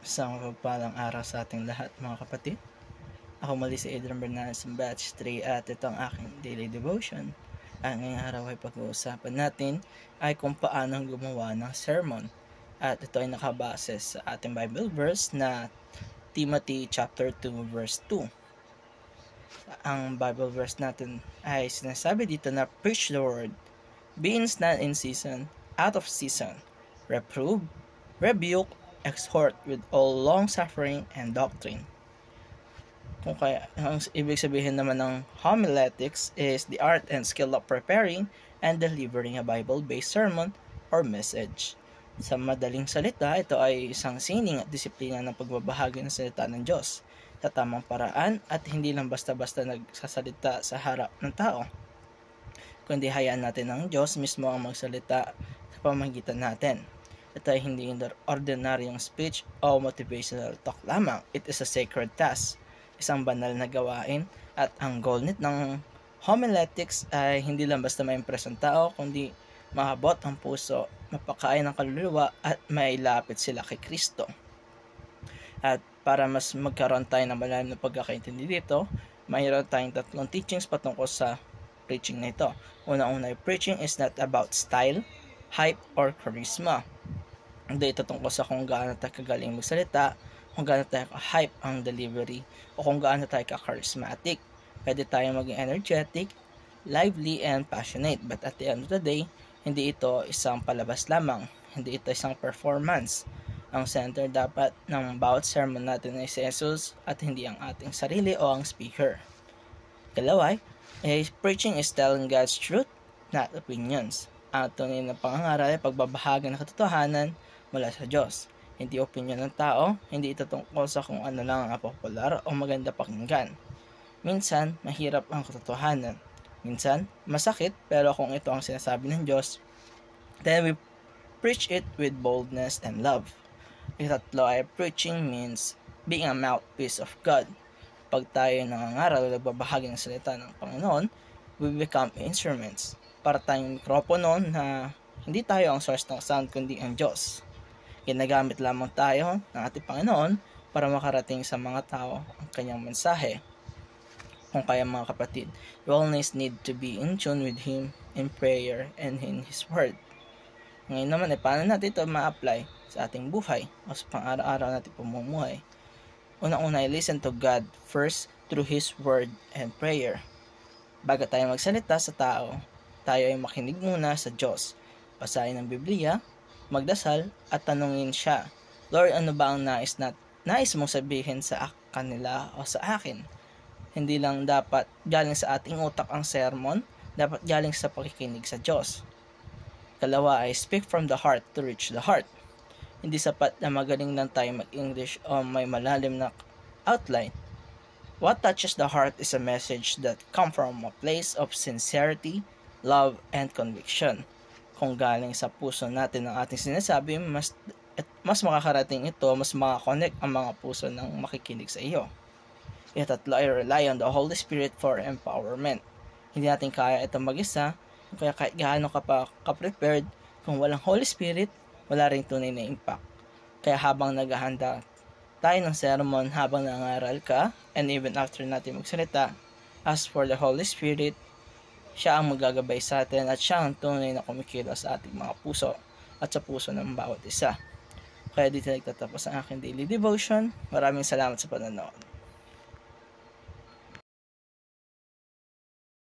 Isang mapagpalang araw sa ating lahat, mga kapatid. Ako muli si Adrian Bernales ng Batch 3 at ito ang aking daily devotion. Ang ngayong araw ay pag-uusapan natin ay kung paano gumawa ng sermon. At ito ay nakabase sa ating Bible verse na Timothy chapter 2 verse 2. Ang Bible verse natin ay sinasabi dito na preach the word, be instant in season, out of season, reprove, rebuke, exhort with all long-suffering and doctrine. Kung kaya, ang ibig sabihin naman ng homiletics is the art and skill of preparing and delivering a Bible-based sermon or message. Sa madaling salita, ito ay isang sining at disiplina ng pagbabahagi ng salita ng Diyos sa tamang paraan at hindi lang basta-basta nagsasalita sa harap ng tao, kundi hayaan natin ang Diyos mismo ang magsalita sa pamamagitan natin. Ito ay hindi ordinaryong speech o motivational talk lamang. It is a sacred task, isang banal na gawain, at ang goal ng homiletics ay hindi lang basta ma-impress ang tao, kundi maabot ang puso, mapakain ng kaluluwa, at mailapit sila kay Kristo. At para mas magkaroon tayo ng malalim na pagkakaintindi dito, mayroon tayong tatlong teachings patungkol sa preaching na ito. Una-una, preaching is not about style, hype, or charisma. Hindi ito tungkol sa kung gaano tayo kagaling magsalita, kung gaano tayo ka-hype ang delivery, o kung gaano tayo ka-charismatic. Pwede tayo maging energetic, lively, and passionate. But at the end of the day, hindi ito isang palabas lamang. Hindi ito isang performance. Ang center dapat ng bawat sermon natin ay si Jesus at hindi ang ating sarili o ang speaker. Kalaway, preaching is telling God's truth, not opinions. Ang tunay na pangangaral ay pagbabahagi ng katotohanan mula sa Diyos. Hindi opinion ng tao, hindi ito tungkol sa kung ano lang ang popular o maganda pakinggan. Minsan, mahirap ang katotohanan. Minsan, masakit, pero kung ito ang sinasabi ng Diyos, then we preach it with boldness and love. Ikatlo ay preaching means being a mouthpiece of God. Pag tayo nangangaral o nagbabahagi ng salita ng Panginoon, we become instruments. Para tayong mikropono na hindi tayo ang source ng sound kundi ang Diyos. Ginagamit lamang tayo ng ating Panginoon para makarating sa mga tao ang kanyang mensahe. Kung kaya mga kapatid, we always need to be in tune with Him in prayer and in His Word. Ngayon naman, paano natin ito ma-apply sa ating buhay o sa pang-araw-araw natin pamumuhay? Unang-una, listen to God first through His Word and prayer. Bago tayo magsalita sa tao, tayo ay makinig muna sa Diyos. Basahin ang Biblia, magdasal, at tanungin siya, Lord, ano ba ang nais mong sabihin sa kanila o sa akin? Hindi lang dapat galing sa ating utak ang sermon, dapat galing sa pakikinig sa Diyos. Kalawa ay speak from the heart to reach the heart. Hindi sapat na magaling lang tayo mag-English o may malalim na outline. What touches the heart is a message that comes from a place of sincerity, love, and conviction. Kung galing sa puso natin ang ating sinasabi, mas makakarating ito, mas makakonect ang mga puso ng makikinig sa iyo. Itatlo ay rely on the Holy Spirit for empowerment. Hindi natin kaya ito mag-isa, kaya kahit gaano ka pa ka-prepared, kung walang Holy Spirit, wala ring tunay na impact. Kaya habang naghahanda tayo ng sermon, habang nangaral ka, and even after natin magsalita, ask for the Holy Spirit. Siya ang magagabay sa atin at siya ang tunay na kumikilos sa ating mga puso at sa puso ng bawat isa. Kaya dito nagtatapos ang aking daily devotion. Maraming salamat sa panonood.